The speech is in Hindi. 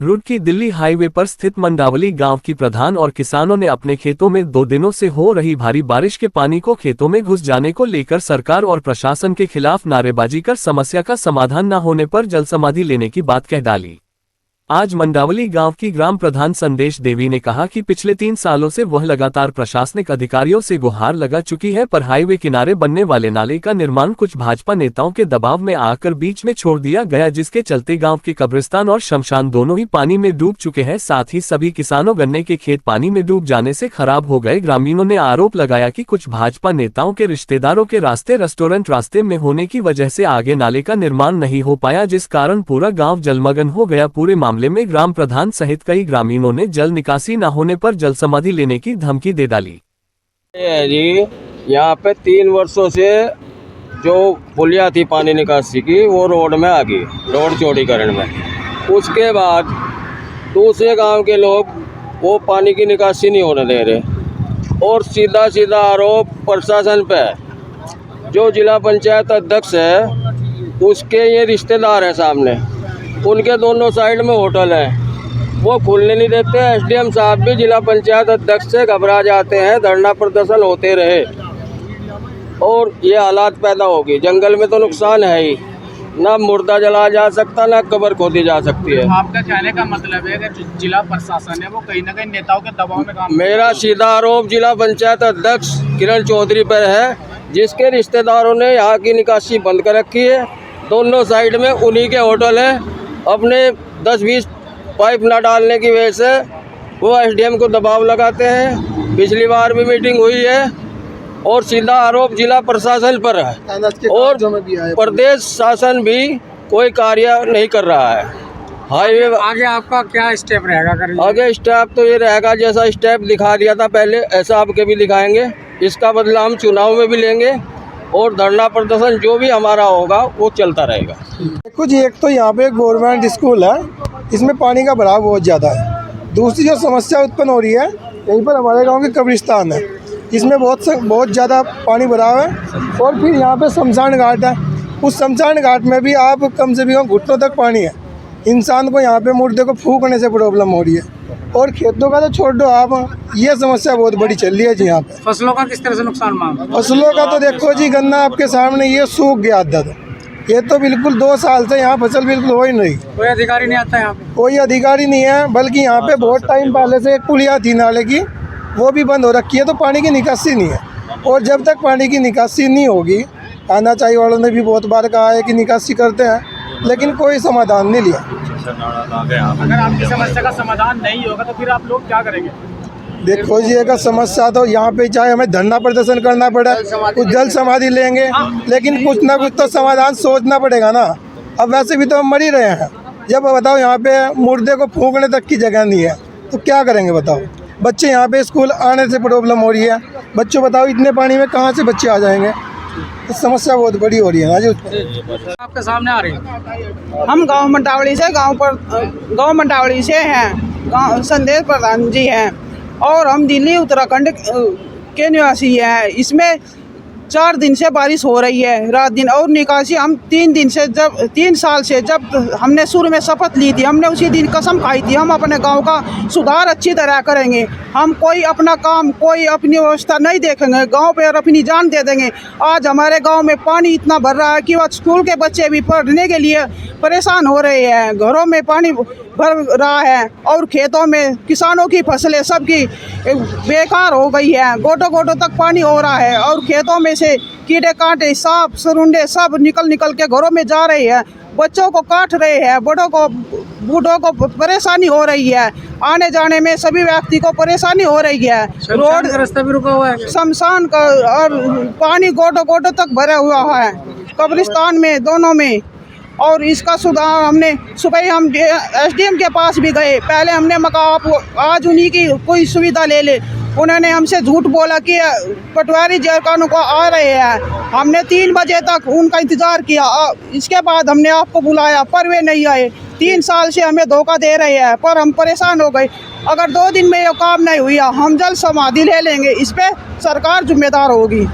रुड़की दिल्ली हाईवे पर स्थित मंडावली गांव की प्रधान और किसानों ने अपने खेतों में 2 दिनों से हो रही भारी बारिश के पानी को खेतों में घुस जाने को लेकर सरकार और प्रशासन के खिलाफ नारेबाजी कर समस्या का समाधान न होने पर जलसमाधि लेने की बात कह डाली। आज मंडावली गांव की ग्राम प्रधान संदेश देवी ने कहा कि पिछले 3 सालों से वह लगातार प्रशासनिक अधिकारियों से गुहार लगा चुकी है, पर हाईवे किनारे बनने वाले नाले का निर्माण कुछ भाजपा नेताओं के दबाव में आकर बीच में छोड़ दिया गया, जिसके चलते गांव के कब्रिस्तान और शमशान दोनों ही पानी में डूब चुके हैं। साथ ही सभी किसानों गन्ने के खेत पानी में डूब जाने से खराब हो गए। ग्रामीणों ने आरोप लगाया कि कुछ भाजपा नेताओं के रिश्तेदारों के रास्ते रेस्टोरेंट रास्ते में होने की वजह से आगे नाले का निर्माण नहीं हो पाया, जिस कारण पूरा गाँव जलमग्न हो गया। पूरे मामले में ग्राम प्रधान सहित कई ग्रामीणों ने जल निकासी न होने पर जल समाधि लेने की धमकी दे डाली। जी, यहाँ पे 3 वर्षों से जो पुलिया थी पानी निकासी की वो रोड में आ गई, रोड चौड़ीकरण में। उसके बाद दूसरे गांव के लोग वो पानी की निकासी नहीं होने दे रहे और सीधा सीधा आरोप प्रशासन पे। जो जिला पंचायत अध्यक्ष है उसके ये रिश्तेदार हैं सामने, उनके दोनों साइड में होटल है, वो खुलने नहीं देते। एसडीएम साहब भी जिला पंचायत अध्यक्ष से घबरा जाते हैं, धरना प्रदर्शन होते रहे और ये हालात पैदा होगी। जंगल में तो नुकसान है ही, ना मुर्दा जला जा सकता ना कब्र खोदी जा सकती है। आपका कहने का मतलब है कि जिला प्रशासन है वो कहीं ना कहीं नेताओं के दबाव में काम। मेरा सीधा आरोप जिला पंचायत अध्यक्ष किरण चौधरी पर है, जिसके रिश्तेदारों ने यहाँ की निकासी बंद कर रखी है। दोनों साइड में उन्हीं के होटल है। अपने 10-20 पाइप न डालने की वजह से वो एसडीएम को दबाव लगाते हैं। पिछली बार भी मीटिंग हुई है और सीधा आरोप जिला प्रशासन पर है और प्रदेश शासन भी कोई कार्य नहीं कर रहा है। हाईवे आगे आपका क्या स्टेप रहेगा? आगे स्टेप तो ये रहेगा, जैसा स्टेप दिखा दिया था पहले ऐसा आपके भी दिखाएंगे। इसका बदला हम चुनाव में भी लेंगे और धरना प्रदर्शन जो भी हमारा होगा वो चलता रहेगा। देखो जी, एक तो यहाँ पे गवर्नमेंट स्कूल है, इसमें पानी का भराव बहुत ज़्यादा है। दूसरी जो समस्या उत्पन्न हो रही है, यहीं पर हमारे गांव के कब्रिस्तान है, इसमें बहुत ज़्यादा पानी भराव है। और फिर यहाँ पे शमशान घाट है, उस शमशान घाट में भी आप कम से कम घुटनों तक पानी है। इंसान को यहाँ पे मुर्दे को फूकने से प्रॉब्लम हो रही है और खेतों का तो छोड़ दो आप, ये समस्या बहुत बड़ी चल रही है जी। यहाँ पे फसलों का किस तरह से नुकसान मांग? फसलों का तो देखो जी, गन्ना आपके सामने ये सूख गया आधा, ये तो बिल्कुल 2 साल से यहाँ फसल बिल्कुल हो ही नहीं। कोई अधिकारी नहीं आता यहाँ पे? कोई अधिकारी नहीं है, बल्कि यहाँ पे बहुत टाइम पहले से एक पुलिया थी नाले की, वो भी बंद हो रखी है, तो पानी की निकासी नहीं है। और जब तक पानी की निकासी नहीं होगी, आना चाहिए वालों ने भी बहुत बार कहा है कि निकासी करते हैं, लेकिन कोई समाधान नहीं लिया। अगर आपकी समस्या का समाधान नहीं होगा तो फिर आप लोग क्या करेंगे? देखो जी, अगर समस्या तो यहाँ पे चाहे हमें धरना प्रदर्शन करना पड़े, कुछ जल समाधि लेंगे, लेकिन कुछ ना कुछ तो समाधान सोचना पड़ेगा ना। अब वैसे भी तो हम मर ही रहे हैं। जब बताओ यहाँ पे मुर्दे को फूंकने तक की जगह नहीं है तो क्या करेंगे बताओ। बच्चे यहाँ पे स्कूल आने से प्रॉब्लम हो रही है, बच्चों बताओ इतने पानी में कहाँ से बच्चे आ जाएंगे। तो समस्या बहुत बड़ी हो रही है ना जी। आपके सामने आ रही है। हम गांव मंडावली से गांव मंडावली से हैं, गांव संदेश प्रधान जी हैं और हम दिल्ली उत्तराखंड के निवासी हैं। इसमें 4 दिन से बारिश हो रही है रात दिन, और निकासी हम 3 साल से जब हमने शुरू में शपथ ली थी, हमने उसी दिन कसम खाई थी हम अपने गांव का सुधार अच्छी तरह करेंगे। हम कोई अपना काम, कोई अपनी व्यवस्था नहीं देखेंगे, गांव पे और अपनी जान दे देंगे। आज हमारे गांव में पानी इतना भर रहा है कि वह स्कूल के बच्चे भी पढ़ने के लिए परेशान हो रहे हैं। घरों में पानी भर रहा है और खेतों में किसानों की फसलें सबकी बेकार हो गई है। गोटों तक पानी हो रहा है और खेतों में से कीड़े कांटे, सांप सरुंडे सब निकल के घरों में जा रहे हैं, बच्चों को काट रहे हैं, बूढ़ों को परेशानी हो रही है। आने जाने में सभी व्यक्ति को परेशानी हो रही है। रोड रास्ता भी रुका हुआ है, शमशान का और पानी गोटों तक भरा हुआ है, कब्रिस्तान में दोनों में। और इसका सुधार हमने सुबह हम एसडीएम के पास भी गए। पहले हमने कहा आप आज उन्हीं की कोई सुविधा ले ले, उन्होंने हमसे झूठ बोला कि पटवारी जरकानों को आ रहे हैं। हमने 3 बजे तक उनका इंतज़ार किया, इसके बाद हमने आपको बुलाया पर वे नहीं आए। 3 साल से हमें धोखा दे रहे हैं, पर हम परेशान हो गए। अगर 2 दिन में ये काम नहीं हुआ हम जल समाधि ले लेंगे, इस पर सरकार जिम्मेदार होगी।